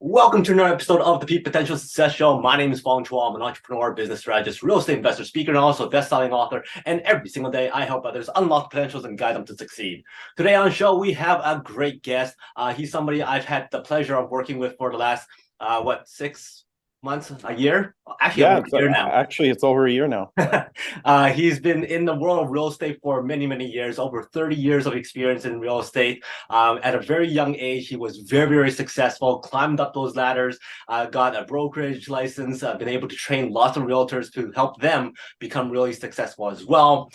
Welcome to another episode of the Peak Potential Success Show. My name is Fong. I'm an entrepreneur, business strategist, real estate investor, speaker, and also a best-selling author. And every single day, I help others unlock potentials and guide them to succeed. Today on the show, we have a great guest. He's somebody I've had the pleasure of working with for the last, 6 months, a year? Actually, Yeah, over a year now. it's over a year now. He's been in the world of real estate for many, many years, over 30 years of experience in real estate. At a very young age, he was very, very successful, climbed up those ladders, got a brokerage license, been able to train lots of realtors to help them become really successful as well.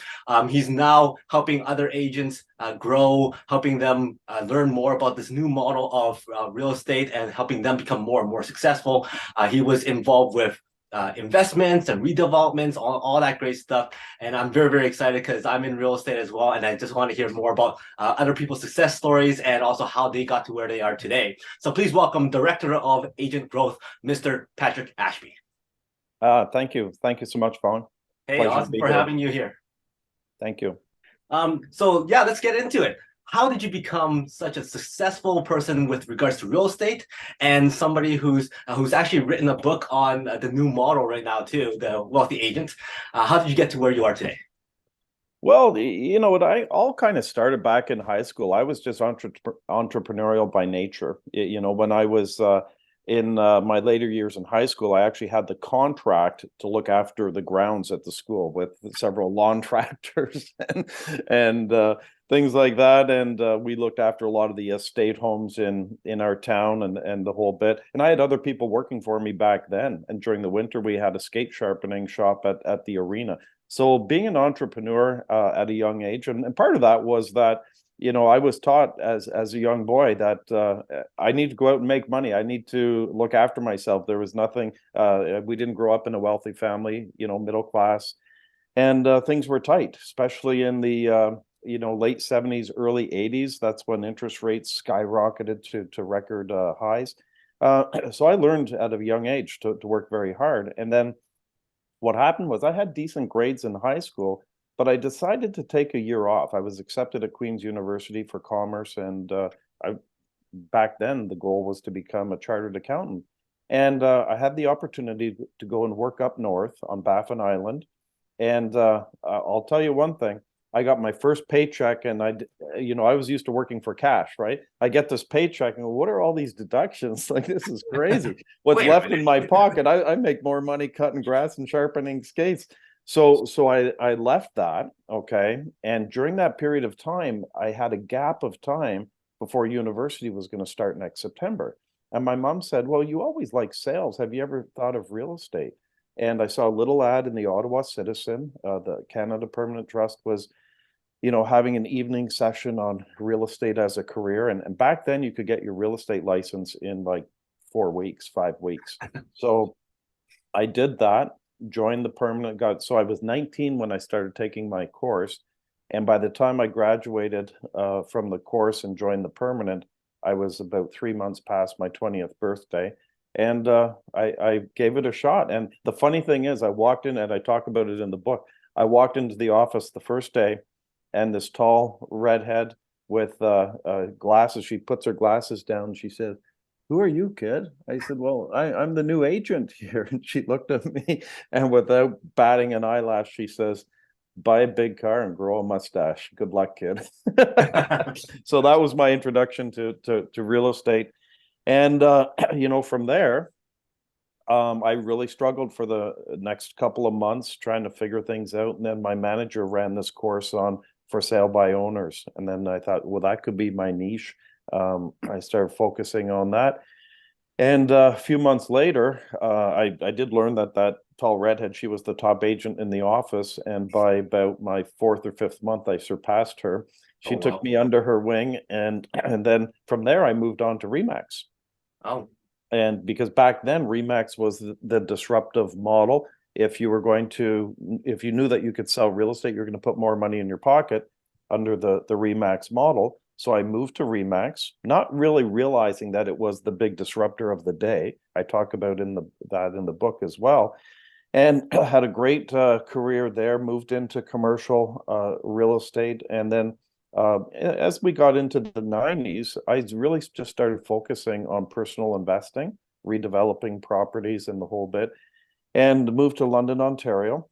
He's now helping other agents grow, helping them learn more about this new model of real estate and helping them become more and more successful. He was involved with investments and redevelopments, all that great stuff. And I'm very, very excited because I'm in real estate as well. And I just want to hear more about other people's success stories and also how they got to where they are today. So please welcome Director of Agent Growth, Mr. Patrick Ashby. Thank you. Thank you so much, Vaughn. Hey, Pleasure to awesome be for here. having you here. Thank you. So yeah, let's get into it. How did you become such a successful person with regards to real estate, and somebody who's actually written a book on the new model right now too, the wealthy agent? How did you get to where you are today? Well, you know what? I all kind of started back in high school. I was just entrepreneurial by nature. When I was in my later years in high school, I actually had the contract to look after the grounds at the school with several lawn tractors and things like that. And we looked after a lot of the estate homes in our town and the whole bit. And I had other people working for me back then. And during the winter, we had a skate sharpening shop at the arena. So being an entrepreneur at a young age, and part of that was that, I was taught as a young boy that I need to go out and make money. I need to look after myself. There was nothing. We didn't grow up in a wealthy family, middle class, and things were tight, especially in the late '70s, early '80s. That's when interest rates skyrocketed to record highs. So I learned at a young age to work very hard, and then what happened was I had decent grades in high school, but I decided to take a year off. I was accepted at Queen's University for commerce, and I back then the goal was to become a chartered accountant. And I had the opportunity to go and work up north on Baffin Island. And I'll tell you one thing. I got my first paycheck, and I was used to working for cash, right? I get this paycheck, and what are all these deductions? Like, this is crazy. What's Wait a left in minute. my pocket? I make more money cutting grass and sharpening skates. So I left that, okay. And during that period of time, I had a gap of time before university was going to start next September. And my mom said, "Well, you always like sales. Have you ever thought of real estate?" And I saw a little ad in the Ottawa Citizen. The Canada Permanent Trust was, having an evening session on real estate as a career. And back then you could get your real estate license in like 4 weeks, 5 weeks. So I did that, joined the permanent, so I was 19 when I started taking my course. And by the time I graduated from the course and joined the permanent, I was about 3 months past my 20th birthday. And I gave it a shot. And the funny thing is, I walked in, and I talk about it in the book. I walked into the office the first day, and this tall redhead with glasses, she puts her glasses down, and she says, "Who are you, kid?" I said, "Well, I'm the new agent here." And she looked at me, and without batting an eyelash, she says, "Buy a big car and grow a mustache. Good luck, kid." So that was my introduction to real estate. And from there, I really struggled for the next couple of months trying to figure things out. And then my manager ran this course on for sale by owners. And then I thought, well, that could be my niche. I started focusing on that. And a few months later, I did learn that tall redhead, she was the top agent in the office. And by about my fourth or fifth month, I surpassed her. Oh She took wow. me under her wing. And then from there, I moved on to Remax. Oh, And because back then Remax was the disruptive model. If you knew that you could sell real estate, you're going to put more money in your pocket under the Remax model. So I moved to Remax, not really realizing that it was the big disruptor of the day. I talk about that in the book as well, and had a great career there. Moved into commercial real estate, and then As we got into the 90s, I really just started focusing on personal investing, redeveloping properties and the whole bit, and moved to London, Ontario.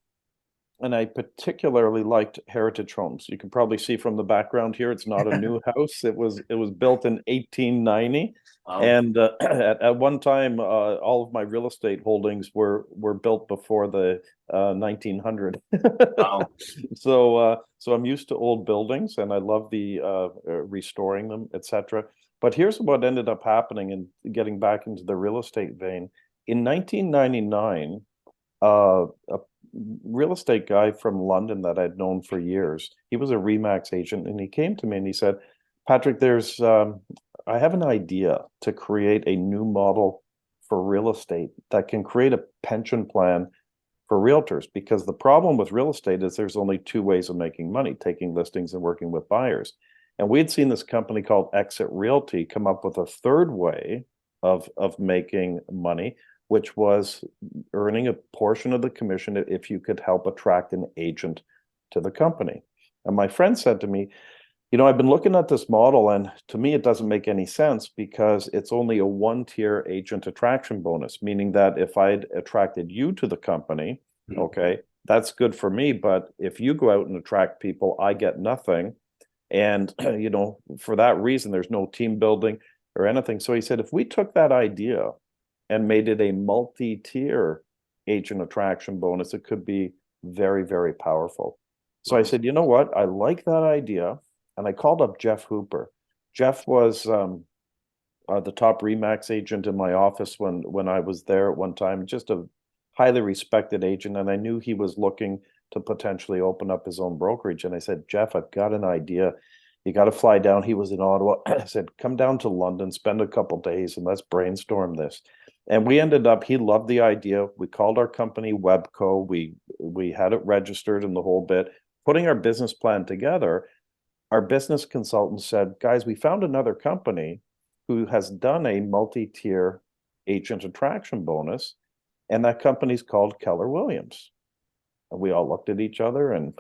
And I particularly liked heritage homes. You can probably see from the background here, it's not a new house. It was built in 1890. Wow. And at one time, all of my real estate holdings were built before the 1900. Wow. So I'm used to old buildings, and I love the restoring them, etc. But here's what ended up happening, and getting back into the real estate vein. In 1999, a real estate guy from London that I'd known for years. He was a Remax agent, and he came to me and he said, "Patrick, I have an idea to create a new model for real estate that can create a pension plan for realtors, because the problem with real estate is there's only two ways of making money: taking listings and working with buyers." And we had seen this company called Exit Realty come up with a third way of making money, which was earning a portion of the commission if you could help attract an agent to the company. And my friend said to me, I've been looking at this model, and to me, it doesn't make any sense because it's only a one-tier agent attraction bonus, meaning that if I'd attracted you to the company, okay, that's good for me. But if you go out and attract people, I get nothing. And, for that reason, there's no team building or anything. So he said, if we took that idea and made it a multi-tier agent attraction bonus, it could be very, very powerful. So I said, you know what? I like that idea. And I called up Jeff Hooper. Jeff was the top Remax agent in my office when I was there at one time, just a highly respected agent. And I knew he was looking to potentially open up his own brokerage. And I said, Jeff, I've got an idea. You got to fly down. He was in Ottawa. I said, come down to London, spend a couple days, and let's brainstorm this. And we ended up, he loved the idea. We called our company Webco. We had it registered and the whole bit. Putting our business plan together, our business consultant said, guys, we found another company who has done a multi-tier agent attraction bonus, and that company's called Keller Williams. And we all looked at each other and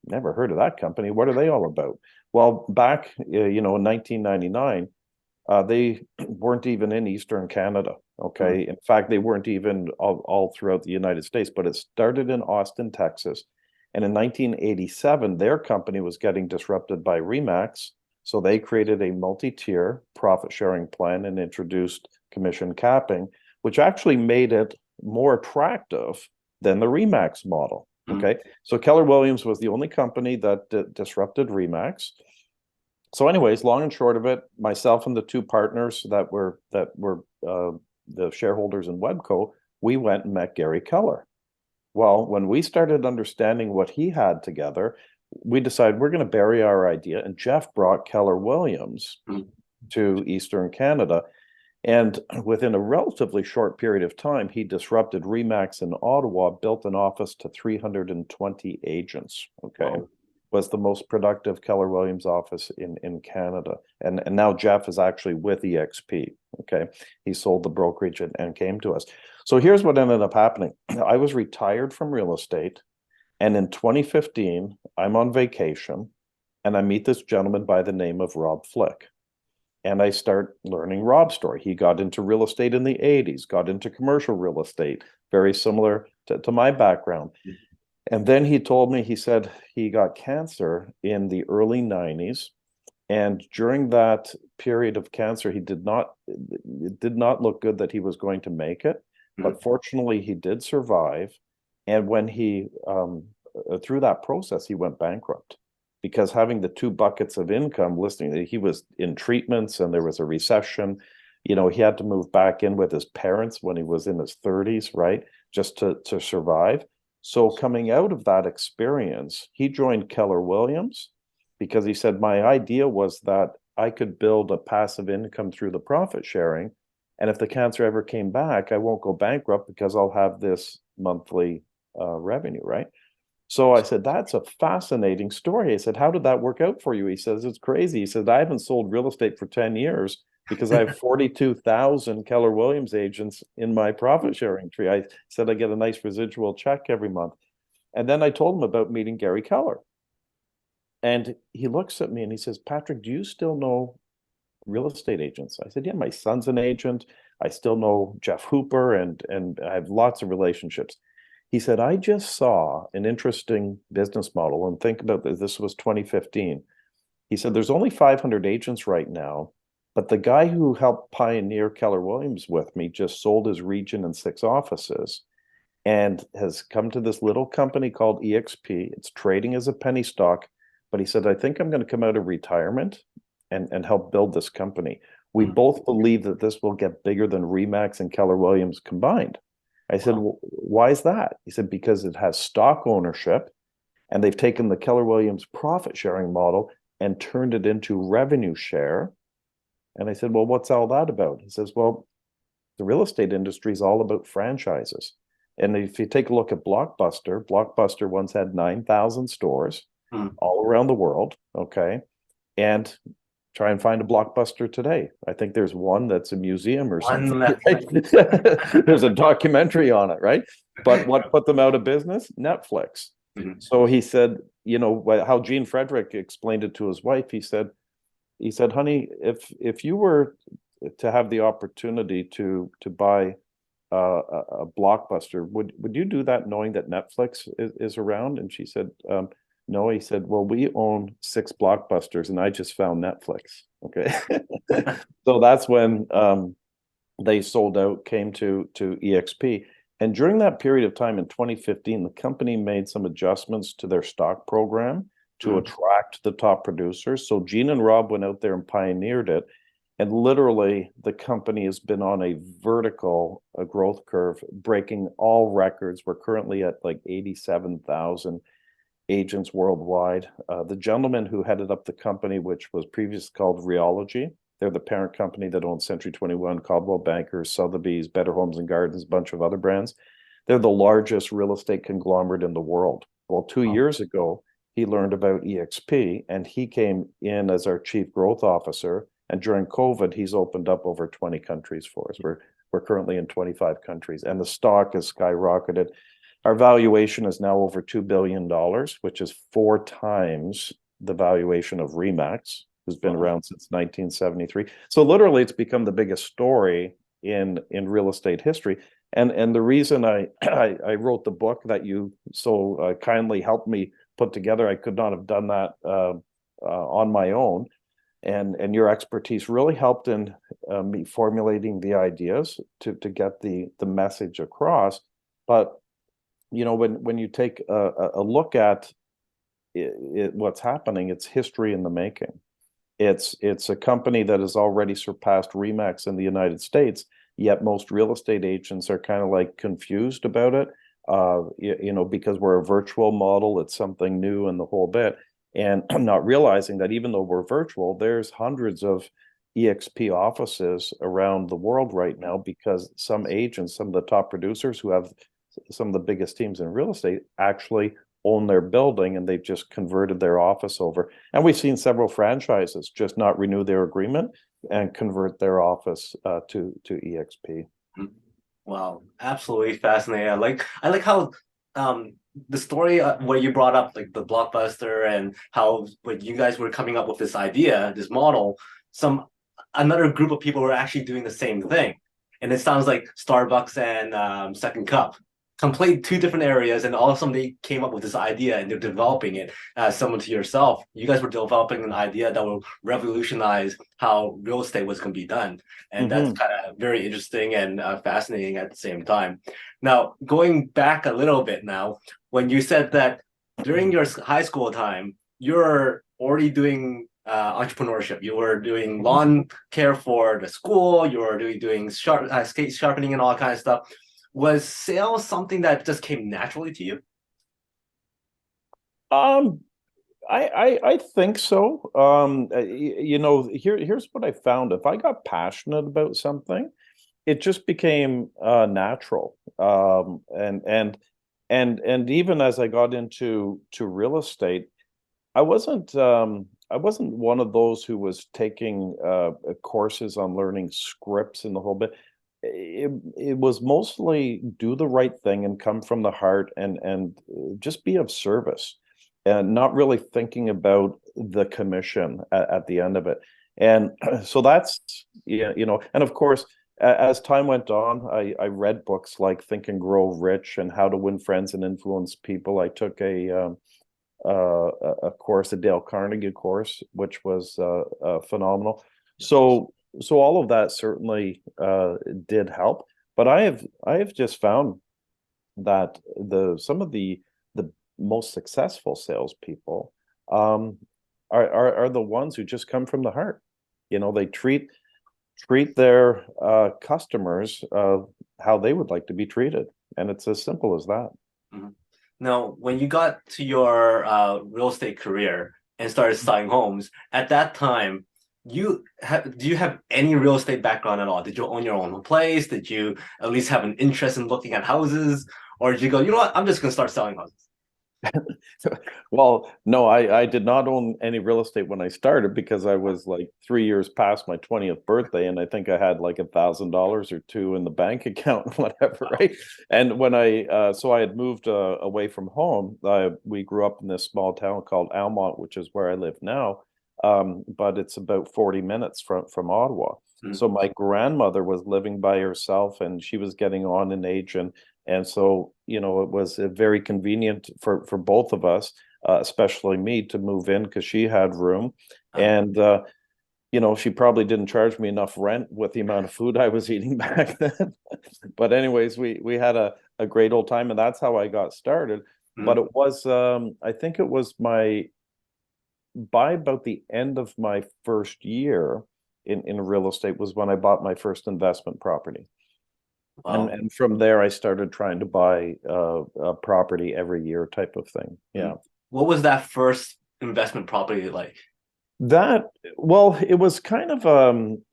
never heard of that company. What are they all about? Well, back, in 1999, they weren't even in Eastern Canada. Okay. In fact, they weren't even all throughout the United States, but it started in Austin, Texas. And in 1987, their company was getting disrupted by Remax. So they created a multi-tier profit sharing plan and introduced commission capping, which actually made it more attractive than the Remax model. Okay. So Keller Williams was the only company that disrupted Remax. So anyways, long and short of it, myself and the two partners that were the shareholders in Webco, we went and met Gary Keller. Well, when we started understanding what he had together, we decided we're going to bury our idea. And Jeff brought Keller Williams to Eastern Canada. And within a relatively short period of time, he disrupted Remax in Ottawa, built an office to 320 agents. Okay. Wow. Was the most productive Keller Williams office in Canada. And now Jeff is actually with EXP. Okay. He sold the brokerage and came to us. So here's what ended up happening. I was retired from real estate. And in 2015, I'm on vacation and I meet this gentleman by the name of Rob Flick. And I start learning Rob's story. He got into real estate in the 80s, got into commercial real estate, very similar to my background. And then he told me, he said he got cancer in the early 90s. And during that period of cancer, it did not look good that he was going to make it. But fortunately, he did survive. And when he, through that process, he went bankrupt. Because having the two buckets of income listening, he was in treatments and there was a recession. He had to move back in with his parents when he was in his 30s, right? Just to survive. So coming out of that experience, he joined Keller Williams because he said, my idea was that I could build a passive income through the profit sharing. And if the cancer ever came back, I won't go bankrupt because I'll have this monthly revenue, right? So I said, that's a fascinating story. I said, how did that work out for you? He says, it's crazy. He said, I haven't sold real estate for 10 years because I have 42,000 Keller Williams agents in my profit sharing tree. I said, I get a nice residual check every month. And then I told him about meeting Gary Keller. And he looks at me and he says, Patrick, do you still know real estate agents? I said, yeah, my son's an agent. I still know Jeff Hooper and I have lots of relationships. He said, I just saw an interesting business model. And think about this, this was 2015. He said, there's only 500 agents right now, but the guy who helped pioneer Keller Williams with me just sold his region and 6 offices and has come to this little company called EXP. It's trading as a penny stock, but he said, I think I'm going to come out of retirement and help build this company. We Mm. both believe that this will get bigger than Remax and Keller Williams combined. I said, Wow. well, why is that? He said, because it has stock ownership and they've taken the Keller Williams profit sharing model and turned it into revenue share. And I said, well, what's all that about? He says, well, the real estate industry is all about franchises. And if you take a look at Blockbuster, Blockbuster once had 9,000 stores Mm. all around the world. Okay. And try and find a Blockbuster today. I think there's one that's a museum or One something, left. right? There's a documentary on it, right? But what put them out of business? Netflix. Mhm. So he said, you know, how Gene Frederick explained it to his wife, he said, honey, if you were to have the opportunity to buy a Blockbuster, would you do that knowing that Netflix is around? And she said, no. He said, well, we own 6 Blockbusters, and I just found Netflix. Okay, so that's when they sold out, came to EXP. And during that period of time in 2015, the company made some adjustments to their stock program to Mm. attract the top producers. So Gene and Rob went out there and pioneered it. And literally, the company has been on a vertical growth curve, breaking all records. We're currently at like 87,000 agents worldwide. The gentleman who headed up the company, which was previously called Reology, they're the parent company that owns Century 21, Caldwell Bankers, Sotheby's, Better Homes and Gardens, a bunch of other brands. They're the largest real estate conglomerate in the world. Well, 2 years ago, he learned about EXP and he came in as our chief growth officer. And during COVID, he's opened up over 20 countries for us. We're currently in 25 countries, and the stock has skyrocketed. Our valuation is now over $2 billion, which is 4 times the valuation of Remax, who's been Wow. around since 1973. So literally, it's become the biggest story in real estate history. And the reason I wrote the book that you so kindly helped me put together, I could not have done that on my own. And your expertise really helped in me formulating the ideas to get the message across. But you know, when you take a look at what's happening, it's history in the making. It's a company that has already surpassed Remax in the United States, yet most real estate agents are kind of like confused about it. You know, because we're a virtual model, it's something new and the whole bit. And I'm not realizing that even though we're virtual, there's hundreds of EXP offices around the world right now because some agents, some of the top producers who have some of the biggest teams in real estate actually own their building and they've just converted their office over. And we've seen several franchises just not renew their agreement and convert their office to EXP. Mm. Wow, absolutely fascinating. I like how um the story where you brought up like the Blockbuster and how when you guys were coming up with this idea, this model, some another group of people were actually doing the same thing. And it sounds like Starbucks and Second Cup, complete 2 different areas, and all of a sudden they came up with this idea and they're developing it. Similar to yourself, you guys were developing an idea that will revolutionize how real estate was going to be done, and that's Mm-hmm. kind of very interesting and fascinating at the same time. Now, going back a little bit now, when you said that during your high school time, you're already doing entrepreneurship. You were doing lawn care for the school. You were doing skate sharpening and all kind of stuff. Was sales something that just came naturally to you? Um, I think so. You know, here's what I found. If I got passionate about something, it just became natural. And even as I got into real estate, I wasn't one of those who was taking courses on learning scripts and the whole bit. It was mostly do the right thing and come from the heart and just be of service. and not really thinking about the commission at the end of it. And so that's, yeah, and of course, as time went on, I read books like Think and Grow Rich and How to Win Friends and Influence People. I took a course, a Dale Carnegie course, which was phenomenal. So all of that certainly did help. But I have just found that some of the most successful salespeople um, are the ones who just come from the heart. They treat their customers how they would like to be treated, and it's as simple as that. Mhm. Now, when you got to your real estate career and started selling homes, at that time, do you have any real estate background at all? Did you own your own place? Did you at least have an interest in looking at houses? Or did you go, you know what, I'm just gonna start selling houses? Well, no, I did not own any real estate when I started because I was like 3 years past my 20th birthday, and I think I had like $1,000 or two in the bank account, whatever, Wow. right? And when so I had moved away from home. We grew up in this small town called Almont, which is where I live now, but it's about 40 minutes from Ottawa. Mm, So my grandmother was living by herself, and she was getting on in age, and so, it was very convenient for both of us, especially me, to move in because she had room. uh, And, she probably didn't charge me enough rent with the amount of food I was eating back then. But anyways, we had a great old time, and that's how I got started. But mm, it was, I think it was by about the end of my first year in real estate was when I bought my first investment property. And wow. and from there, I started trying to buy a property every year type of thing. Mm. Yeah. What was that first investment property like? That, well, it was kind of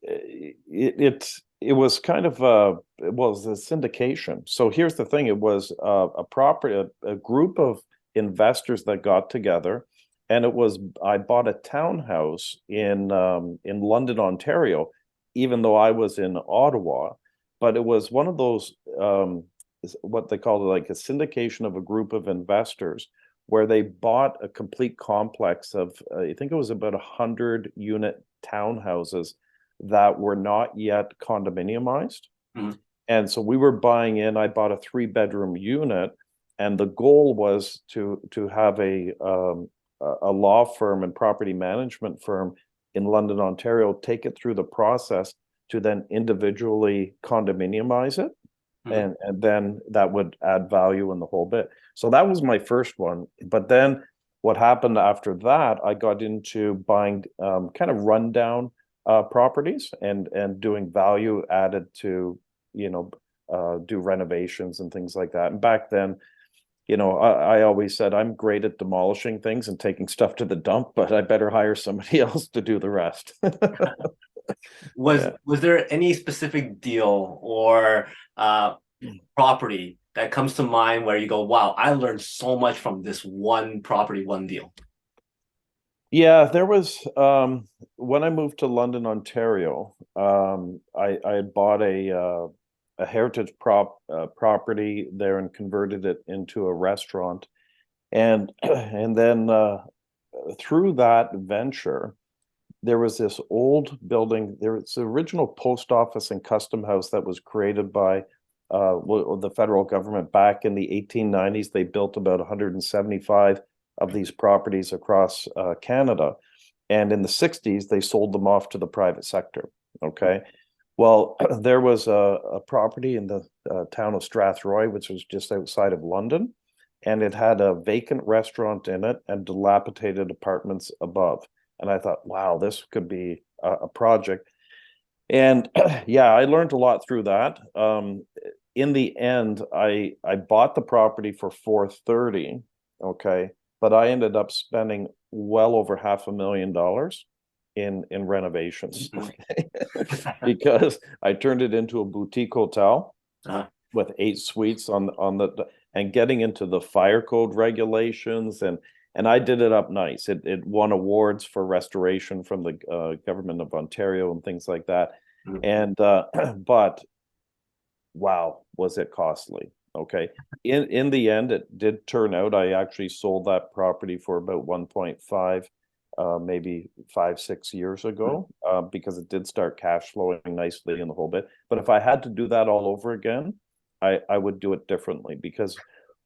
it was kind of it was a syndication. So here's the thing, it was a property, a group of investors that got together, and I bought a townhouse in London, Ontario, even though I was in Ottawa, but it was one of those what they call it, like a syndication of a group of investors where they bought a complete complex of, I think it was about 100-unit townhouses that were not yet condominiumized. Mm, And so we were buying in. I bought a 3-bedroom unit, and the goal was to have a law firm and property management firm in London, Ontario, take it through the process to then individually condominiumize it, mm, and then that would add value in the whole bit. So that was my first one. But then what happened after that, I got into buying kind of rundown properties and doing value added to, do renovations and things like that. And back then, I always said I'm great at demolishing things and taking stuff to the dump, but I better hire somebody else to do the rest. Was Yeah. was there any specific deal or property that comes to mind where you go, wow, I learned so much from this one property, one deal? Yeah, there was when I moved to London, Ontario, I had bought a heritage property there and converted it into a restaurant. And and then through that venture, there was this old building. There was the original post office and custom house that was created by the federal government back in the 1890s. They built about 175 of these properties across Canada. And in the 60s, they sold them off to the private sector. Okay. Well, there was a property in the town of Strathroy, which was just outside of London, and it had a vacant restaurant in it and dilapidated apartments above. And I thought, wow, this could be a project. And yeah, I learned a lot through that. In the end, I bought the property for 430, okay, but I ended up spending well over $500,000 in renovations, Mhm. okay, because I turned it into a boutique hotel Uh, with 8 suites on the and getting into the fire code regulations, and I did it up nice. It won awards for restoration from the government of Ontario and things like that. mm, And but wow, was it costly? Okay. In the end, it did turn out I actually sold that property for about 1.5, maybe 5, 6 years ago, because it did start cash flowing nicely in the whole bit. But if I had to do that all over again, I would do it differently, because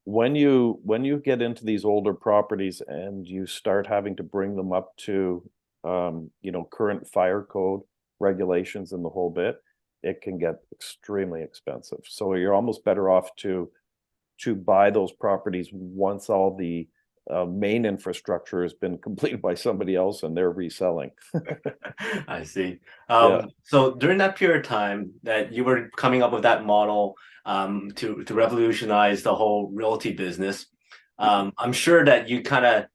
when you get into these older properties and you start having to bring them up to current fire code regulations and the whole bit, it can get extremely expensive. So you're almost better off to buy those properties once all the main infrastructure has been completed by somebody else and they're reselling. I see. Yeah. So during that period of time that you were coming up with that model to revolutionize the whole realty business, I'm sure that you kind of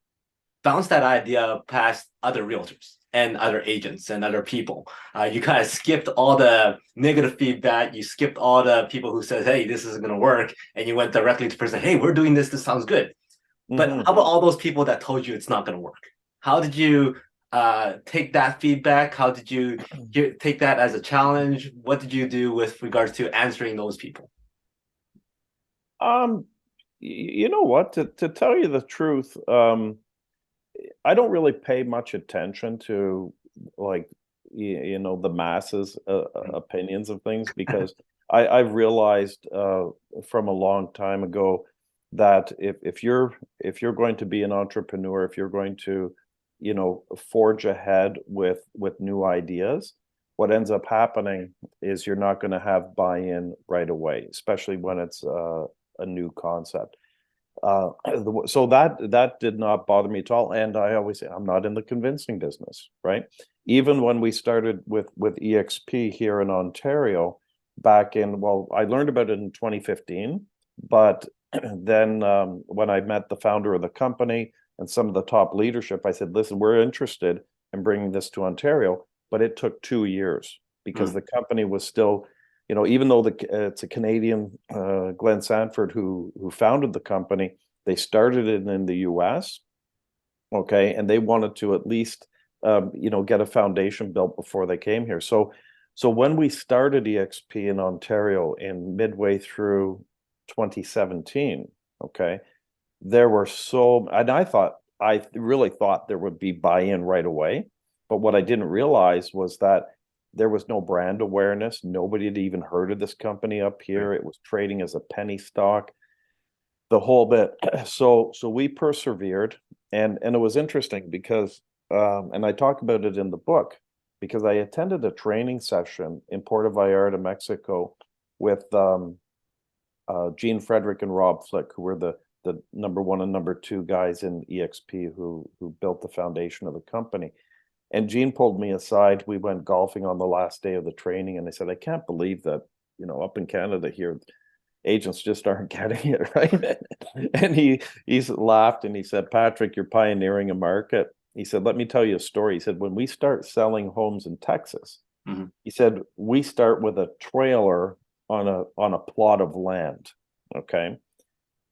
bounce that idea past other realtors and other agents and other people. You kind of skipped all the negative feedback. You skipped all the people who said, "Hey, this isn't going to work," and you went directly to the person, "Hey, we're doing this. This sounds good." But Mm-hmm. how about all those people that told you it's not going to work? How did you take that feedback? How did you take that as a challenge? What did you do with regards to answering those people? Um, you know what? To tell you the truth, I don't really pay much attention to, like, the masses opinions of things, because I've realized from a long time ago that if you're going to be an entrepreneur, if you're going to forge ahead with new ideas, what ends up happening is you're not going to have buy-in right away, especially when it's a new concept. So that did not bother me at all. And I always say I'm not in the convincing business, right? Even when we started with EXP here in Ontario back in, well, I learned about it in 2015, but then when I met the founder of the company and some of the top leadership, I said, listen, we're interested in bringing this to Ontario, but it took 2 years because the company was still, even though it's a Canadian, Glenn Sanford, who founded the company, they started it in the US, okay, and they wanted to at least, get a foundation built before they came here. So when we started EXP in Ontario in midway through 2017, okay, and I really thought there would be buy-in right away. But what I didn't realize was that there was no brand awareness. Nobody had even heard of this company up here. It was trading as a penny stock, the whole bit. So we persevered, and it was interesting because, and I talk about it in the book, because I attended a training session in Puerto Vallarta, Mexico, with Gene Frederick and Rob Flick, who were the number one and number two guys in EXP who built the foundation of the company. And Gene pulled me aside. We went golfing on the last day of the training, and I said, I can't believe that, up in Canada here, agents just aren't getting it, right? And he laughed and he said, Patrick, you're pioneering a market. He said, let me tell you a story. He said, when we start selling homes in Texas, he said, we start with a trailer on a plot of land, okay?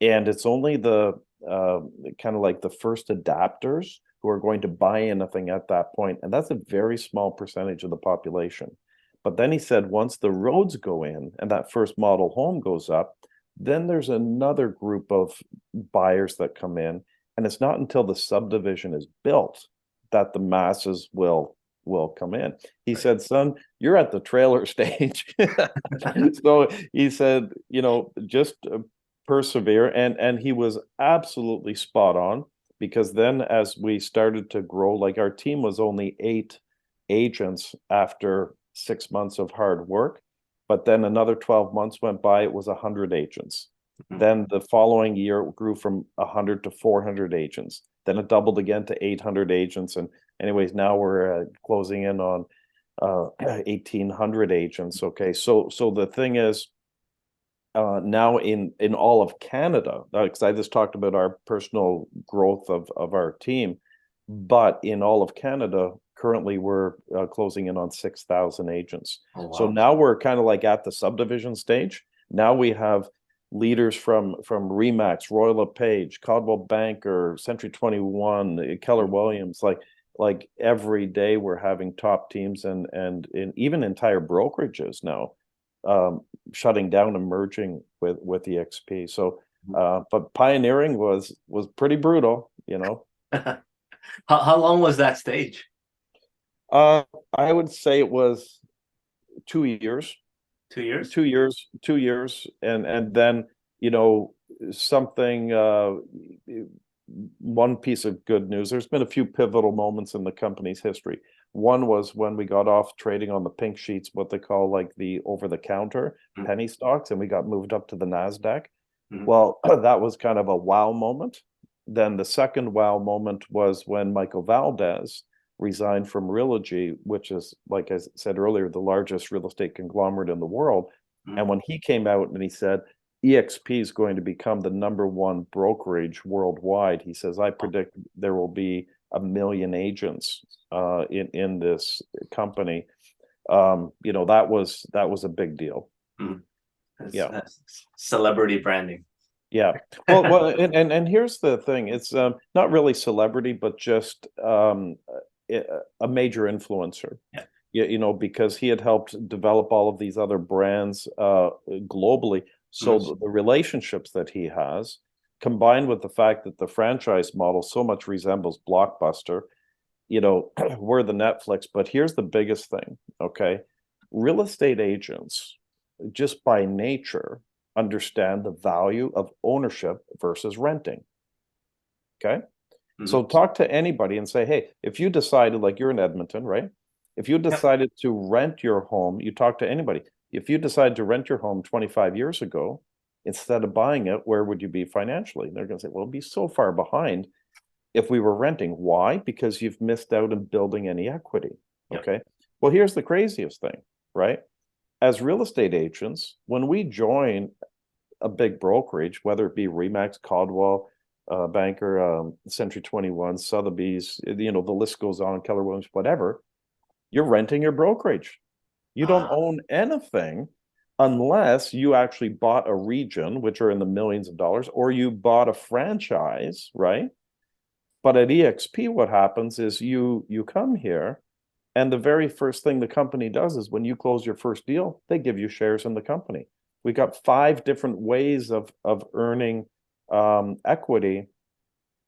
And it's only the kind of like the first adapters who are going to buy anything at that point, and that's a very small percentage of the population. But then he said, once the roads go in and that first model home goes up, then there's another group of buyers that come in, and it's not until the subdivision is built that the masses will come in. He said, son, you're at the trailer stage. So he said, just persevere. And he was absolutely spot on, because then as we started to grow, like our team was only 8 agents after 6 months of hard work, but then another 12 months went by, it was 100 agents. Then the following year it grew from 100 to 400 agents. Then it doubled again to 800 agents. And anyways, now we're closing in on 1,800 agents. Okay, so the thing is, now in all of Canada, because I just talked about our personal growth of our team, but in all of Canada, currently we're closing in on 6,000 agents. Oh, So wow. now we're kind of like at the subdivision stage. Now we have leaders from Remax, Royal LePage, Coldwell Banker, Century 21, Keller Williams. Like every day we're having top teams and even entire brokerages now shutting down and merging with EXP. So, but pioneering was pretty brutal, you know. How long was that stage? I would say it was 2 years. 2 years? 2 years, 2 years, and then you know something. One piece of good news. There's been a few pivotal moments in the company's history. One was when we got off trading on the pink sheets, what they call like the over-the-counter penny stocks, and we got moved up to the Nasdaq. Well, that was kind of a wow moment. Then the second wow moment was when Michael Valdez resigned from Realogy, which is, like I said earlier, the largest real estate conglomerate in the world. And when he came out and he said, EXP is going to become the #1 brokerage worldwide, he says, I predict there will be 1 million agents in this company. You know, that was a big deal. That's celebrity branding. Yeah. Well, and here's the thing. It's not really celebrity, but just a major influencer. You know, because he had helped develop all of these other brands globally. So the relationships that he has, combined with the fact that the franchise model so much resembles Blockbuster, you know, we're the Netflix. But here's the biggest thing, okay? Real estate agents, just by nature, understand the value of ownership versus renting. Okay. So talk to anybody and say, hey, if you decided, like you're in Edmonton, right? If you decided to rent your home, you talk to anybody. If you decided to rent your home 25 years ago, instead of buying it, where would you be financially? And they're going to say, well, it'd be so far behind if we were renting. Why? Because you've missed out on building any equity. Okay. Well, here's the craziest thing, right? As real estate agents, when we join a big brokerage, whether it be Remax, Caldwell, Banker, Century 21, Sotheby's, you know, the list goes on, Keller Williams, whatever, you're renting your brokerage. You don't own anything unless you actually bought a region, which are in the millions of dollars, or you bought a franchise, right? But at EXP, what happens is you come here, and the very first thing the company does is when you close your first deal, they give you shares in the company. We got 5 different ways of earning equity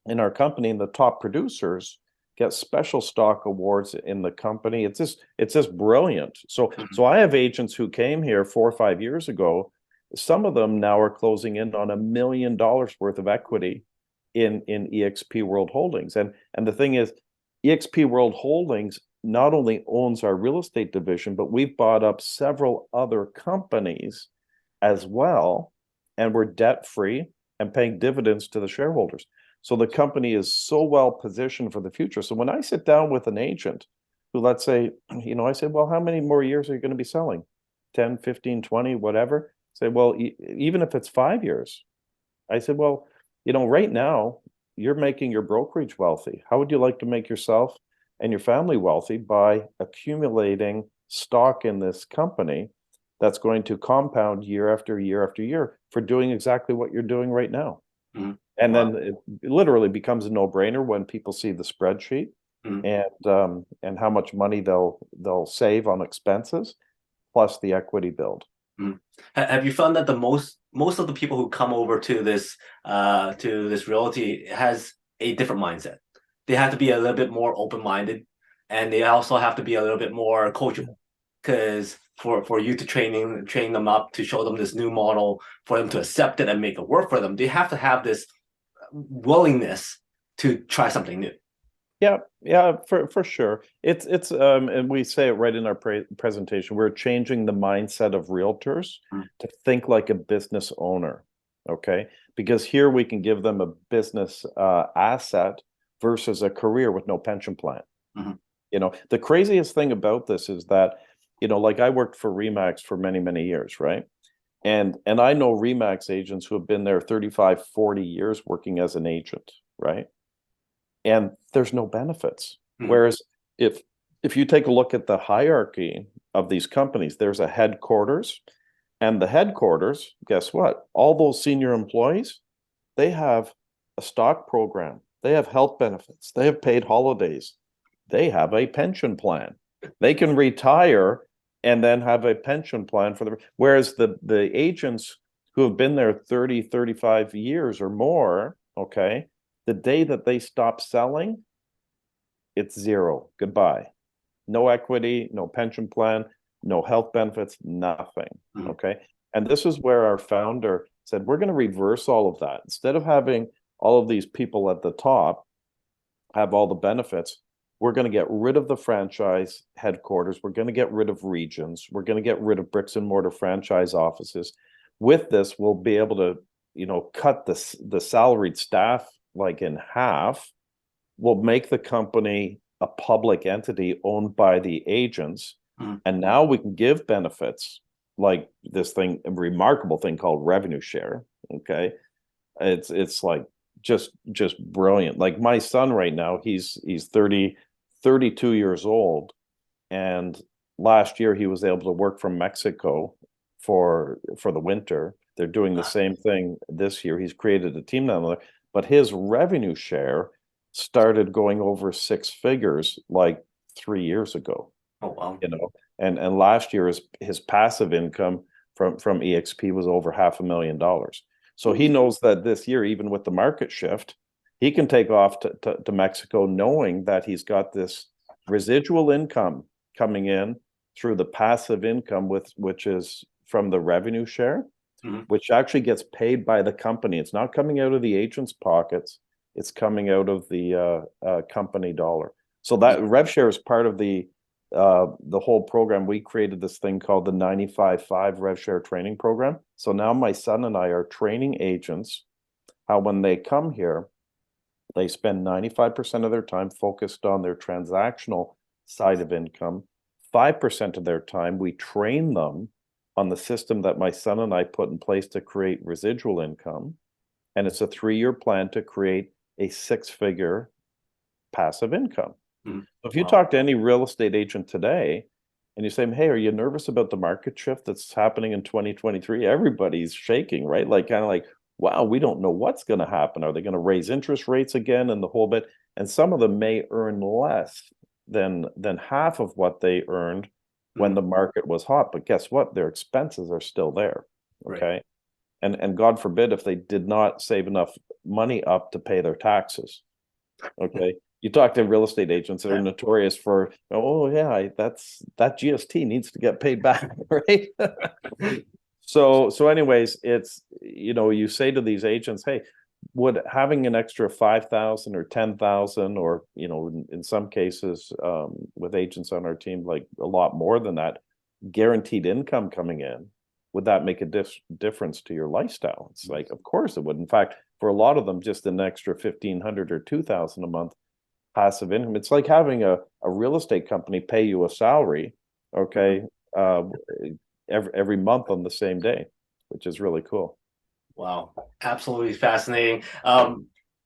in our company, and the top producers get special stock awards in the company. It's just brilliant. So I have agents who came here 4 or 5 years ago. Some of them now are closing in on $1 million worth of equity in EXP World Holdings. And the thing is, EXP World Holdings not only owns our real estate division, but we've bought up several other companies as well, and we're debt free and paying dividends to the shareholders. So the company is so well positioned for the future. So when I sit down with an agent who, let's say, you know, I say, well, how many more years are you going to be selling? 10, 15, 20, whatever. Say, well, even if it's 5 years. I said, well, you know, right now you're making your brokerage wealthy. How would you like to make yourself and your family wealthy by accumulating stock in this company that's going to compound year after year after year for doing exactly what you're doing right now? And then it literally becomes a no-brainer when people see the spreadsheet and how much money they'll save on expenses plus the equity build. Have you found that the most of the people who come over to this realty has a different mindset? They have to be a little bit more open-minded, and they also have to be a little bit more coachable. Because for you to train them up, to show them this new model, for them to accept it and make it work for them, they have to have this willingness to try something new. Yeah, for sure. It's and we say it right in our presentation. We're changing the mindset of realtors to think like a business owner. Okay, because here we can give them a business asset versus a career with no pension plan. You know, the craziest thing about this is that, you know, like I worked for Remax for many, many years, right? And I know Remax agents who have been there 35, 40 years working as an agent, right? And there's no benefits. Whereas if you take a look at the hierarchy of these companies, there's a headquarters, and the headquarters, guess what? All those senior employees, they have a stock program, they have health benefits, they have paid holidays, they have a pension plan. They can retire and then have a pension plan for the, whereas the agents who have been there 30, 35 years or more, okay, the day that they stop selling, it's zero. Goodbye. No equity, no pension plan, no health benefits, nothing. Mhm. Okay. And this is where our founder said, we're going to reverse all of that. Instead of having all of these people at the top have all the benefits, we're going to get rid of the franchise headquarters. We're going to get rid of regions. We're going to get rid of bricks and mortar franchise offices. With this, we'll be able to, cut the salaried staff like in half. We'll make the company a public entity owned by the agents. Mhm. And now we can give benefits like this thing, a remarkable thing called revenue share. Okay. It's like just brilliant. Like my son right now, he's 32 years old, and last year he was able to work from Mexico for the winter. They're doing the same thing this year. He's created a team down there, but his revenue share started going over six figures like 3 years ago. Oh wow. And last year his passive income from EXP was over $500,000. So he knows that this year, even with the market shift, he can take off to Mexico knowing that he's got this residual income coming in through the passive income which is from the revenue share, Mhm. which actually gets paid by the company. It's not coming out of the agent's pockets. It's coming out of the company dollar. So that rev share is part of the whole program. We created this thing called the 95.5 rev share training program. So now my son and I are training agents how when they come here, they spend 95% of their time focused on their transactional side of income. 5% of their time, we train them on the system that my son and I put in place to create residual income. And it's a 3-year plan to create a 6-figure passive income. Mhm. If you Wow. talk to any real estate agent today and you say, hey, are you nervous about the market shift that's happening in 2023? Everybody's shaking, right? Like, kind of like, wow, we don't know what's going to happen. Are they going to raise interest rates again and the whole bit? And some of them may earn less than half of what they earned when Mhm. the market was hot. But guess what? Their expenses are still there. Right. Okay. And God forbid if they did not save enough money up to pay their taxes. Okay. You talk to real estate agents that are Yeah. notorious for, oh yeah, that GST needs to get paid back, right? So anyways, it's, you say to these agents, hey, would having an extra 5,000 or 10,000 or, in some cases, with agents on our team, like a lot more than that, guaranteed income coming in, would that make a difference to your lifestyle? It's like, of course it would. In fact, for a lot of them, just an extra 1,500 or 2,000 a month passive income. It's like having a real estate company pay you a salary, okay, uh, every month on the same day, which is really cool. Wow, absolutely fascinating.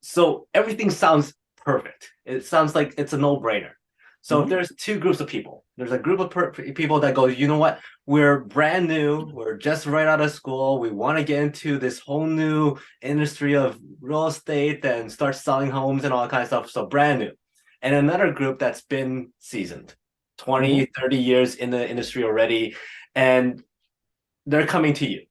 So everything sounds perfect. It sounds like it's a no-brainer. So if Mhm. there's two groups of people, there's a group of people that go, you know what, we're brand new, we're just right out of school, we want to get into this whole new industry of real estate and start selling homes and all that kind of stuff. So brand new. And another group that's been seasoned, 20, Mhm. 30 years in the industry already, and they're coming to you.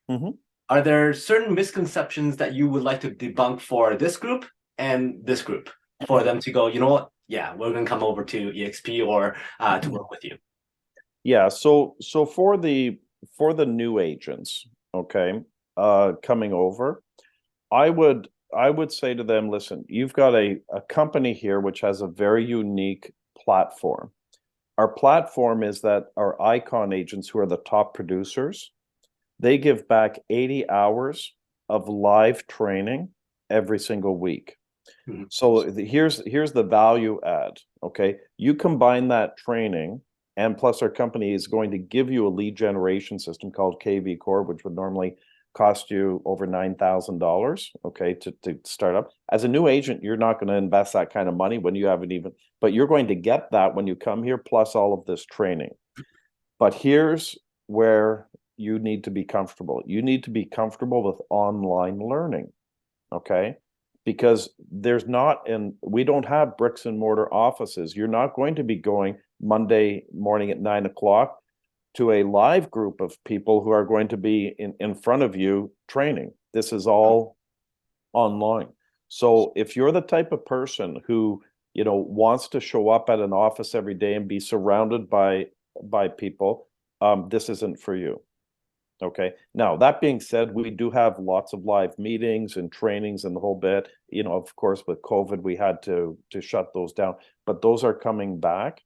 Mhm. Are there certain misconceptions that you would like to debunk for this group and this group for them to go, you know what? Yeah, we're going to come over to EXP or to work with you. Yeah, so for the new agents, okay, coming over, I would say to them, listen, you've got a company here which has a very unique platform. Our platform is that our icon agents, who are the top producers, they give back 80 hours of live training every single week. Mhm. So here's the value add. Okay. You combine that training, and plus our company is going to give you a lead generation system called KV Core, which would normally cost you over $9,000. Okay. To start up as a new agent, you're not going to invest that kind of money when you haven't even, but you're going to get that when you come here, plus all of this training. But here's where you need to be comfortable. You need to be comfortable with online learning. Okay. Because we don't have bricks and mortar offices. You're not going to be going Monday morning at 9 o'clock to a live group of people who are going to be in front of you training. This is all online. So if you're the type of person who, wants to show up at an office every day and be surrounded by people, this isn't for you. Okay. Now, that being said, we do have lots of live meetings and trainings and the whole bit. Of course, with COVID, we had to shut those down, but those are coming back.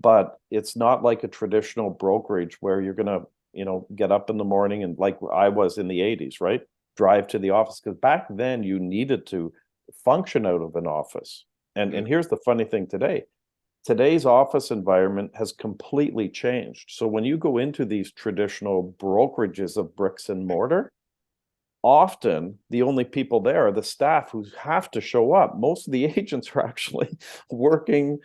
But it's not like a traditional brokerage where you're gonna, get up in the morning and like I was in the 80s, right? Drive to the office. Because back then you needed to function out of an office. And here's the funny thing today. Today's office environment has completely changed. So when you go into these traditional brokerages of bricks and mortar, often the only people there are the staff who have to show up. Most of the agents are actually working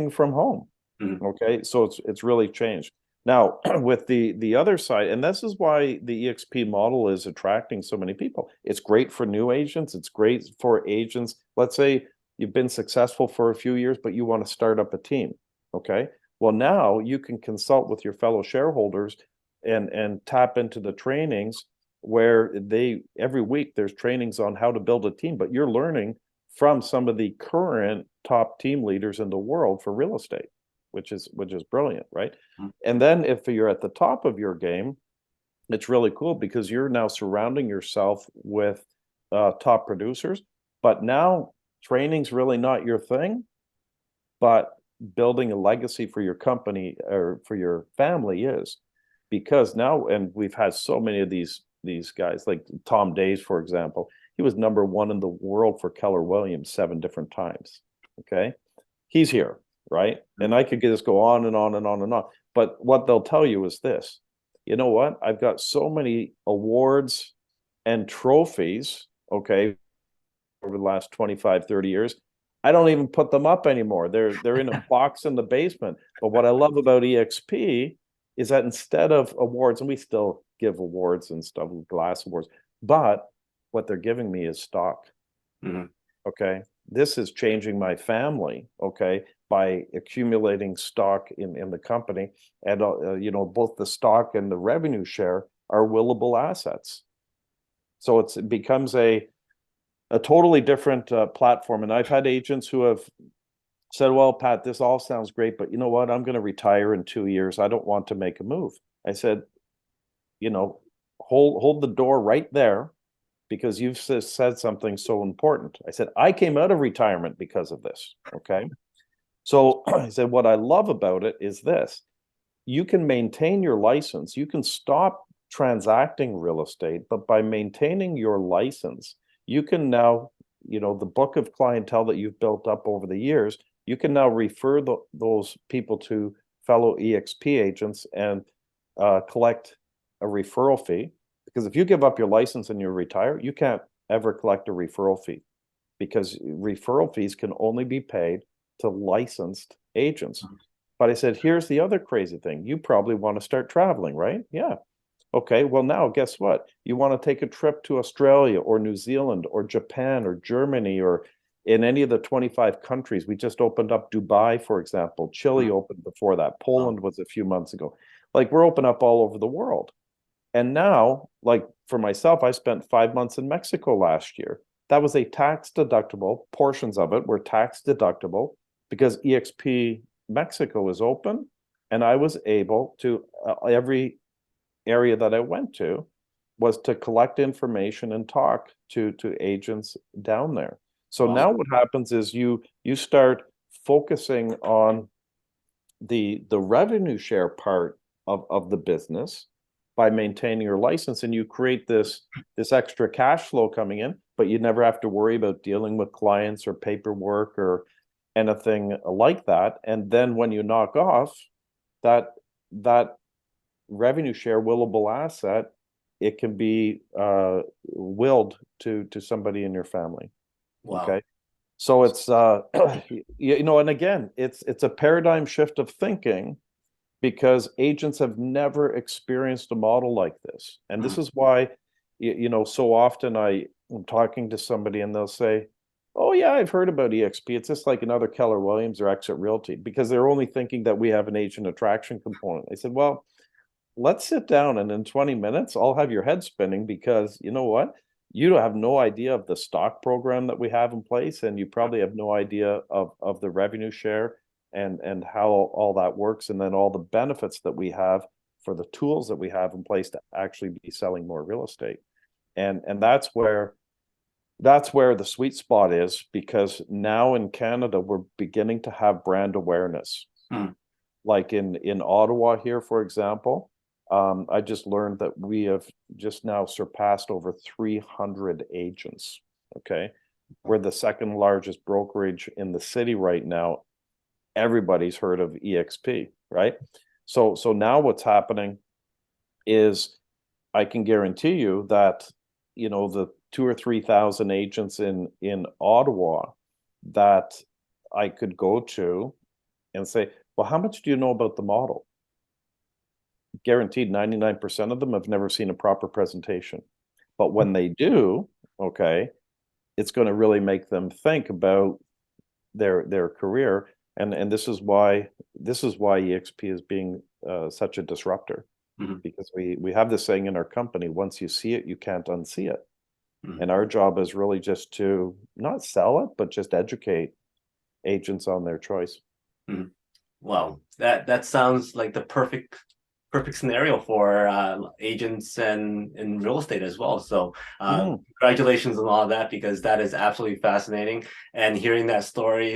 from home. Okay, so it's really changed. Now, with the other side, and this is why the EXP model is attracting so many people. It's great for new agents. It's great for agents. Let's say you've been successful for a few years, but you want to start up a team. Okay, well, now you can consult with your fellow shareholders and tap into the trainings where every week there's trainings on how to build a team, but you're learning from some of the current top team leaders in the world for real estate, which is brilliant, right? And then if you're at the top of your game, it's really cool because you're now surrounding yourself with top producers. But now training's really not your thing, but building a legacy for your company or for your family is. Because now, and we've had so many of these guys, like Tom Days, for example, he was #1 in the world for Keller Williams 7 different times. Okay, he's here, right? And I could just go on and on and on and on. But what they'll tell you is this: you know what? I've got so many awards and trophies, okay, over the last 25, 30 years. I don't even put them up anymore. They're in a box in the basement. But what I love about EXP is that instead of awards, and we still give awards and stuff, glass awards, but what they're giving me is stock. Okay. This is changing my family, okay, by accumulating stock in the company. And, both the stock and the revenue share are willable assets. So it becomes a totally different platform. And I've had agents who have said, well, Pat, this all sounds great, but you know what? I'm going to retire in 2 years. I don't want to make a move. I said, hold the door right there, because you've said something so important. I said, I came out of retirement because of this. Okay. So I said, what I love about it is this: you can maintain your license. You can stop transacting real estate, but by maintaining your license, you can now, the book of clientele that you've built up over the years, you can now refer those people to fellow EXP agents and collect a referral fee. Because if you give up your license and you retire, you can't ever collect a referral fee, because referral fees can only be paid to licensed agents. But I said, here's the other crazy thing. You probably want to start traveling, right? Yeah. Okay, well, now guess what? You want to take a trip to Australia or New Zealand or Japan or Germany or in any of the 25 countries. We just opened up Dubai, for example. Chile opened before that. Poland was a few months ago. Like, we're open up all over the world. And now, like for myself, I spent 5 months in Mexico last year. That was a tax deductible. Portions of it were tax deductible because EXP Mexico is open. And I was able to, every area that I went to was to collect information and talk to agents down there. So now what happens is you start focusing on the revenue share part of the business by maintaining your license, and you create this extra cash flow coming in, but you never have to worry about dealing with clients or paperwork or anything like that. And then when you knock off that revenue share willable asset, it can be willed to somebody in your family. Okay. So it's and again, it's a paradigm shift of thinking, because agents have never experienced a model like this. And this is why, so often I'm talking to somebody and they'll say, oh yeah, I've heard about EXP. It's just like another Keller Williams or Exit Realty, because they're only thinking that we have an agent attraction component. I said, well, let's sit down and in 20 minutes, I'll have your head spinning because you know what? You don't have no idea of the stock program that we have in place, and you probably have no idea of the revenue share and how all that works, and then all the benefits that we have for the tools that we have in place to actually be selling more real estate. And that's where the sweet spot is, because now in Canada we're beginning to have brand awareness. Hmm. Like in Ottawa here, for example, I just learned that we have just now surpassed over 300 agents. Okay, we're the second largest brokerage in the city right now. Everybody's heard of EXP, right? So now what's happening is I can guarantee you that, you know, the 2 or 3 thousand agents in Ottawa that I could go to and say, well, how much do you know about the model? Guaranteed 99% of them have never seen a proper presentation. But when they do, okay, it's going to really make them think about their career. And this is why EXP is being such a disruptor, Mhm. because we have this saying in our company, once you see it, you can't unsee it. Mhm. And our job is really just to not sell it, but just educate agents on their choice. Mhm. Wow, that sounds like the perfect scenario for agents and in real estate as well. So Mhm. congratulations on all that, because that is absolutely fascinating. And hearing that story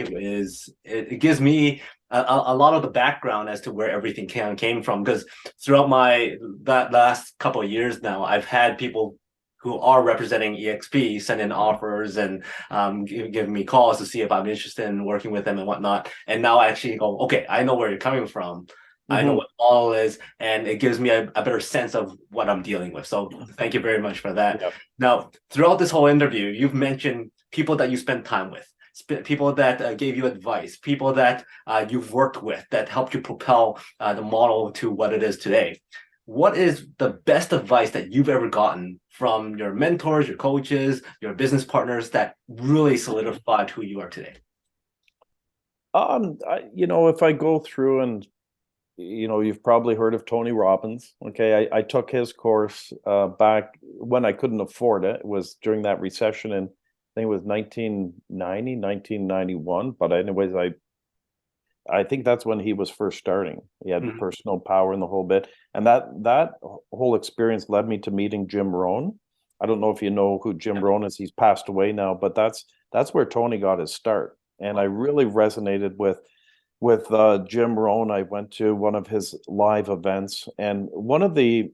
it gives me a lot of the background as to where everything came from. Because throughout my that last couple of years now, I've had people who are representing EXP send in offers and giving me calls to see if I'm interested in working with them and whatnot. And now I actually go, okay, I know where you're coming from. I know Mhm. what the model is, and it gives me a better sense of what I'm dealing with. So thank you very much for that. Yeah. Now, throughout this whole interview, you've mentioned people that you spent time with, people that gave you advice, people that you've worked with that helped you propel the model to what it is today. What is the best advice that you've ever gotten from your mentors, your coaches, your business partners that really solidified who you are today? You know, if I go through and, you know, you've probably heard of Tony Robbins. Okay, I took his course back when I couldn't afford it. It was during that recession in, I think it was 1990, 1991. But anyways, I think that's when he was first starting. He had Mhm. personal power in the whole bit, and that whole experience led me to meeting Jim Rohn. I don't know if you know who Jim Yeah. Rohn is. He's passed away now, but that's where Tony got his start, and I really resonated with Jim Rohn. I went to one of his live events, and one of the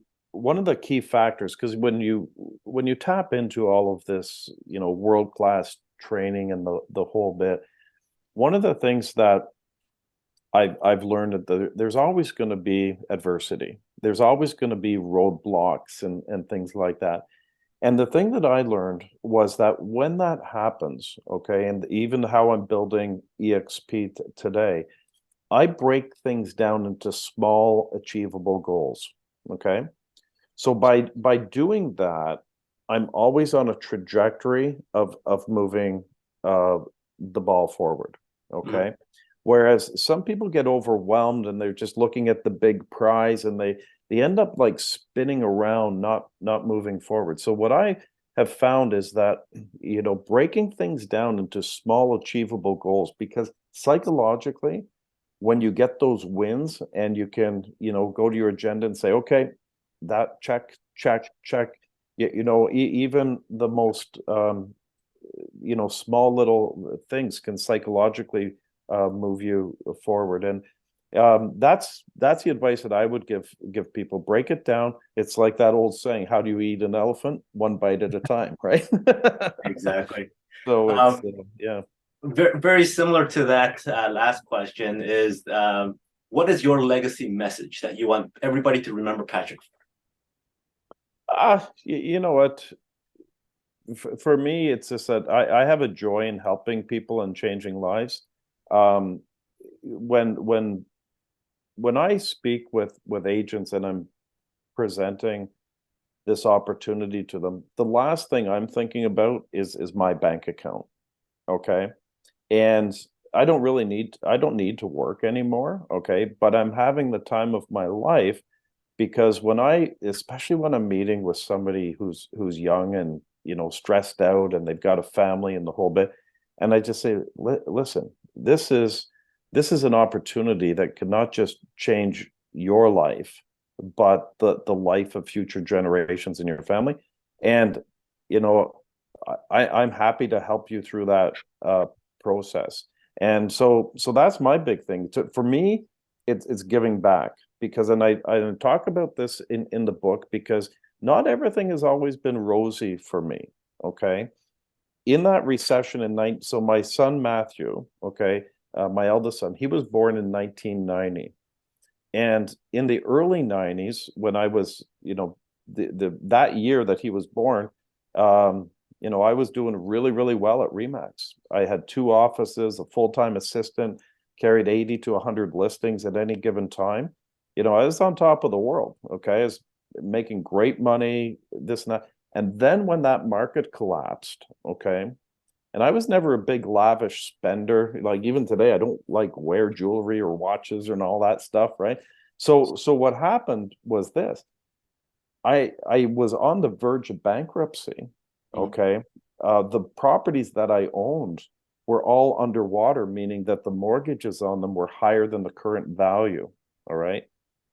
key factors, because when you tap into all of this, you know, world class training and the whole bit, one of the things that I've learned that there's always going to be adversity. There's always going to be roadblocks and things like that. And the thing that I learned was that when that happens, okay, and even how I'm building EXP today, I break things down into small, achievable goals. Okay. So by doing that, I'm always on a trajectory of moving uh, the ball forward. Mhm. Okay. Whereas some people get overwhelmed and they're just looking at the big prize and they end up like spinning around, not moving forward. So what I have found is that, you know, breaking things down into small achievable goals, because psychologically, when you get those wins and you can, you know, go to your agenda and say, okay, that check, check, check. You know, even the most, you know, small little things can psychologically move you forward. And that's the advice that I would give people. Break it down. It's like that old saying, how do you eat an elephant? One bite at a time, right? Exactly. So it's Um, yeah. very similar to that last question is what is your legacy message that you want everybody to remember Patrick You know what? For me, it's just that I have a joy in helping people and changing lives. Um, when when I speak with agents and I'm presenting this opportunity to them, the last thing I'm thinking about is my bank account. Okay. And I don't need to work anymore. Okay. But I'm having the time of my life because especially when I'm meeting with somebody who's young and, stressed out, and they've got a family and the whole bit, and I just say, listen, this is an opportunity that could not just change your life, but the life of future generations in your family. And, you know, I'm happy to help you through that process. And so that's my big thing. For me, it's giving back, because, and I talk about this in the book, because not everything has always been rosy for me. Okay. In that recession so my son Matthew, okay, my eldest son, he was born in 1990. And in the early 90s, when I was, that year that he was born, I was doing really, really well at Remax. I had 2 offices, a full-time assistant, carried 80 to 100 listings at any given time. I was on top of the world. Okay. I was making great money, this and that. And then when that market collapsed, okay, and I was never a big lavish spender. Like even today, I don't like wear jewelry or watches and all that stuff, right? So what happened was this. I was on the verge of bankruptcy. Mhm. Okay. The properties that I owned were all underwater, meaning that the mortgages on them were higher than the current value. All right.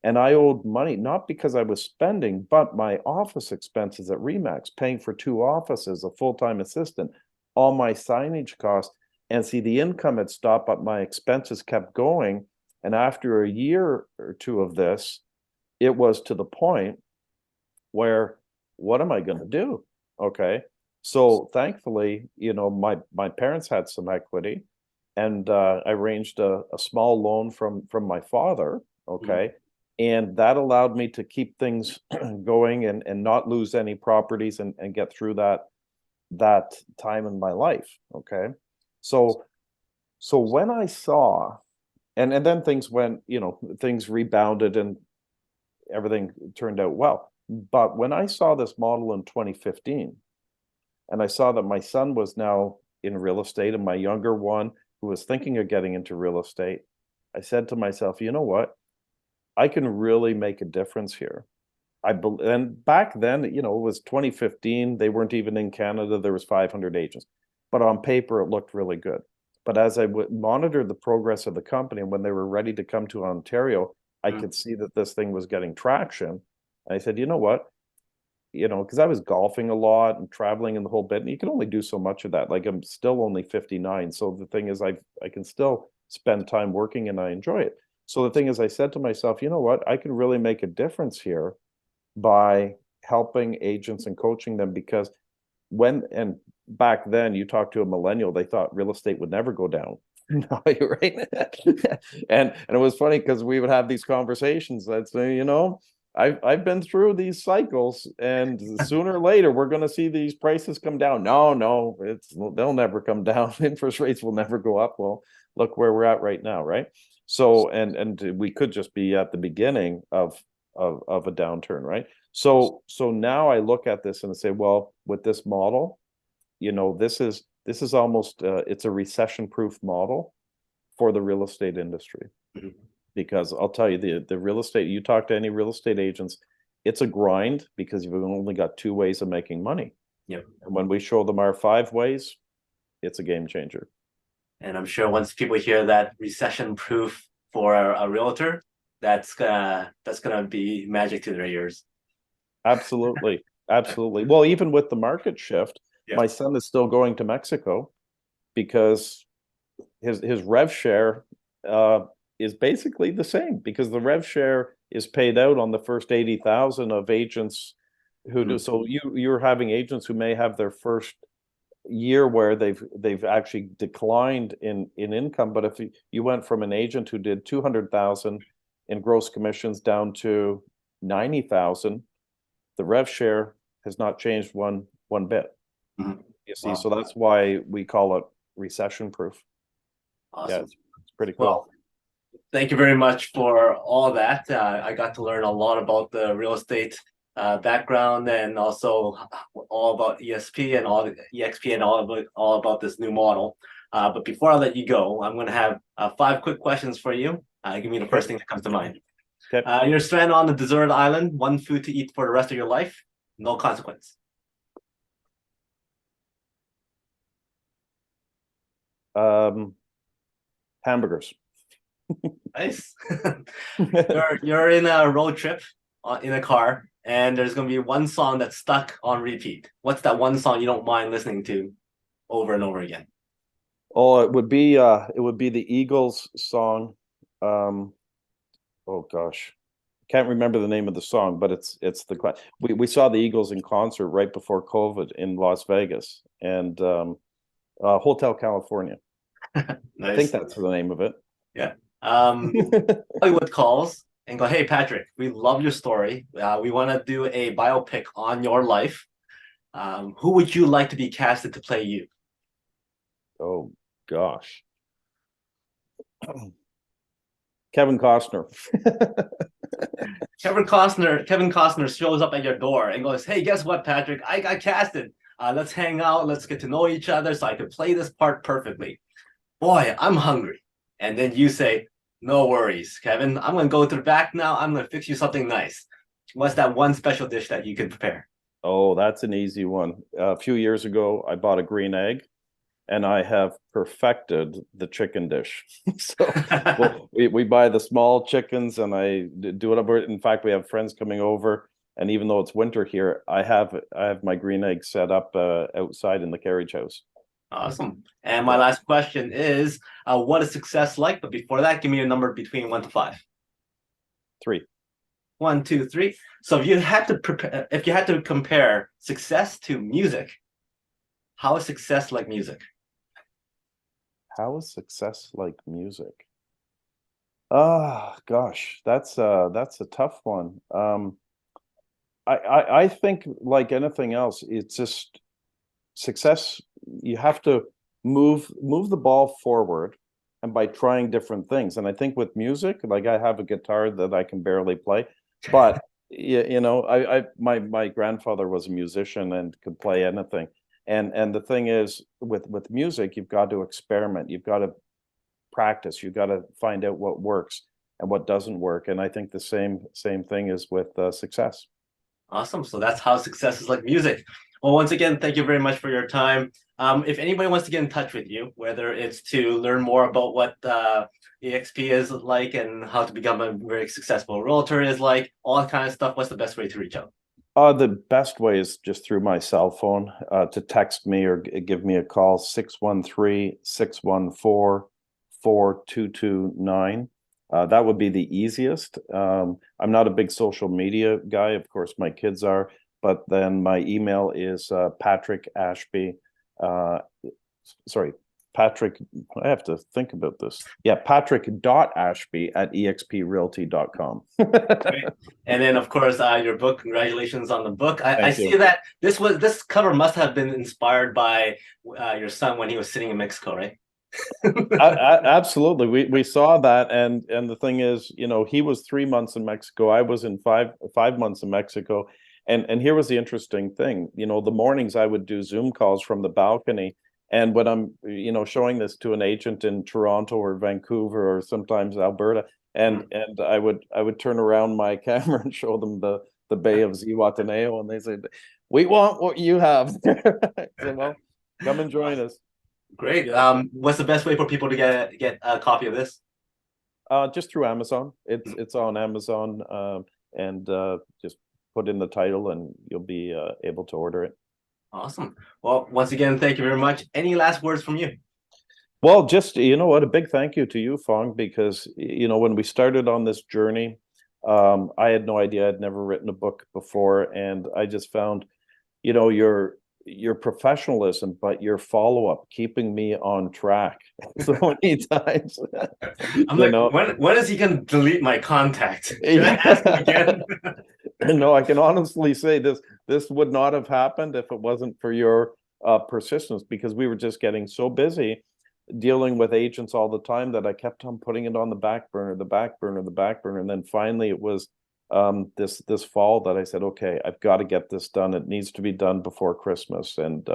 And I owed money, not because I was spending, but my office expenses at Remax, paying for 2 offices, a full-time assistant, all my signage costs. And see, the income had stopped, but my expenses kept going. And after a year or two of this, it was to the point where, what am I going to do? Okay. So thankfully, my parents had some equity, and I arranged a small loan from my father. Mhm. Okay. And that allowed me to keep things going, and not lose any properties, and get through that time in my life. Okay. So when I saw, and then things went, things rebounded, and everything turned out well. But when I saw this model in 2015, and I saw that my son was now in real estate, and my younger one, who was thinking of getting into real estate, I said to myself, you know what? I can really make a difference here. And back then, it was 2015. They weren't even in Canada. There was 500 agents, but on paper, it looked really good. But as I would monitor the progress of the company, and when they were ready to come to Ontario, I Mhm. could see that this thing was getting traction. And I said, you know what? Because I was golfing a lot and traveling in the whole bit, and you can only do so much of that. Like, I'm still only 59. So the thing is, I can still spend time working, and I enjoy it. So the thing is, I said to myself, you know what? I can really make a difference here by helping agents and coaching them, because and back then, you talk to a millennial, they thought real estate would never go down. No, you're right. And it was funny, because we would have these conversations. I'd say, I've been through these cycles, and sooner or later we're going to see these prices come down. No, they'll never come down. Interest rates will never go up. Well, look where we're at right now, right? So, and we could just be at the beginning of a downturn, right? So now I look at this and say, well, with this model, this is almost it's a recession-proof model for the real estate industry. Mhm. Because I'll tell you, the real estate, you talk to any real estate agents, it's a grind, because you've only got 2 ways of making money. Yep. And when we show them our 5 ways, it's a game changer. And I'm sure once people hear that recession proof for a realtor, that's gonna be magic to their ears. Absolutely. Absolutely. Well, even with the market shift, Yeah. my son is still going to Mexico, because his rev share is basically the same, because the rev share is paid out on the first 80,000 of agents who do. Mhm. So you're having agents who may have their first year where they've actually declined in income. But if you went from an agent who did 200,000 in gross commissions down to 90,000, the rev share has not changed one bit. Mhm. You see, Wow. so that's why we call it recession proof. Yeah, Awesome. it's pretty cool. Well, thank you very much for all that. I got to learn a lot about the real estate background, and also all about ESP and all the EXP and all about this new model. But before I let you go, I'm going to have 5 quick questions for you. Give me the Okay. first thing that comes to mind. Okay. You're stranded on a deserted island, one food to eat for the rest of your life, no consequence. Hamburgers. Nice. You're in a road trip in a car, and there's gonna be one song that's stuck on repeat. What's that one song you don't mind listening to over and over again? Oh, it would be the Eagles song. Um, oh gosh, can't remember the name of the song, but it's we saw the Eagles in concert right before COVID in Las Vegas, and Hotel California. I think Nice. that's the name of it. Yeah. Hollywood calls and go, "Hey Patrick, we love your story. We want to do a biopic on your life. Who would you like to be casted to play you?" Oh gosh, Kevin Costner. Kevin Costner shows up at your door and goes, "Hey, guess what, Patrick? I got casted. Let's hang out. Let's get to know each other so I can play this part perfectly. Boy, I'm hungry." And then you say, "No worries, Kevin. I'm gonna go to the back now. I'm gonna fix you something nice." What's that one special dish that you can prepare? Oh, that's an easy one. A few years ago, I bought a green egg, and I have perfected the chicken dish. So well, we buy the small chickens, and I do whatever. In fact, we have friends coming over, and even though it's winter here, I have my green egg set up outside in the carriage house. Awesome. And my Yeah, last question is, what is success like? But before that, give me a number between 1 to 5. 3. 1, 2, 3. So if you had to compare success to music, how is success like music? How is success like music? Ah, gosh, that's a tough one. I think like anything else, it's just success. You have to move the ball forward, and by trying different things. And I think with music, like I have a guitar that I can barely play, but my grandfather was a musician and could play anything. And the thing is, with music, you've got to experiment. You've got to practice. You've got to find out what works and what doesn't work. And I think the same thing is with success. Awesome. So that's how success is like music. Well, once again, thank you very much for your time. If anybody wants to get in touch with you, whether it's to learn more about what EXP is like and how to become a very successful realtor is like, all that kind of stuff, what's the best way to reach out? The best way is just through my cell phone to text me or give me a call, 613-614-4229. That would be the easiest. I'm not a big social media guy. Of course, my kids are, but then my email is Patrick Ashby. Sorry, Patrick, I have to think about this. Yeah, patrick.ashby@exprealty.com. Great. And then, of course, your book. Congratulations on the book. I Thank see you. that this cover must have been inspired by your son when he was sitting in Mexico, right? Absolutely. We saw that, and the thing is, he was 3 months in Mexico. I was in five months in Mexico. And here was the interesting thing. The mornings I would do Zoom calls from the balcony. And when I'm, showing this to an agent in Toronto or Vancouver or sometimes Alberta, and I would turn around my camera and show them the Bay of Zihuatanejo, and they said, "We want what you have." I said, "Well, come and join us." Great. What's the best way for people to get a copy of this? Just through Amazon. It's on Amazon, and just put in the title, and you'll be able to order it. Awesome. Well, once again, thank you very much. Any last words from you? Well, just what, a big thank you to you, Fong, because when we started on this journey, I had no idea. I'd never written a book before, and I just found, your professionalism, but your follow-up, keeping me on track so many times. I'm you like, know, when is he gonna delete my contact? Should I ask him yeah. again? No, I can honestly say this would not have happened if it wasn't for your persistence, because we were just getting so busy dealing with agents all the time that I kept on putting it on the back burner, the back burner, the back burner. And then finally it was this fall that I said, okay, I've got to get this done. It needs to be done before Christmas. And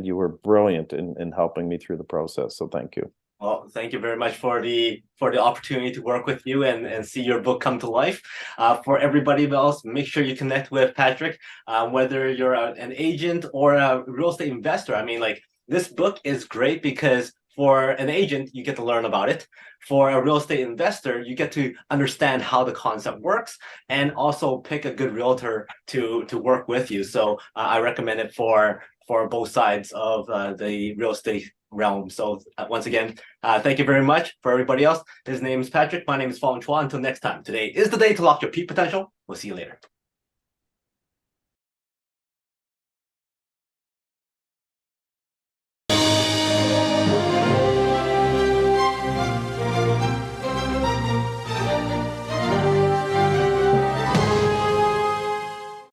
you were brilliant in helping me through the process. So thank you. Well, thank you very much for the opportunity to work with you and see your book come to life. For everybody else, make sure you connect with Patrick, whether you're an agent or a real estate investor. I mean, like this book is great because for an agent, you get to learn about it. For a real estate investor, you get to understand how the concept works and also pick a good realtor to work with you. So I recommend it for both sides of the real estate realm. So once again, thank you very much. For everybody else, his name is Patrick. My name is Fong. Until next time, today is the day to lock your peak potential. We'll see you later.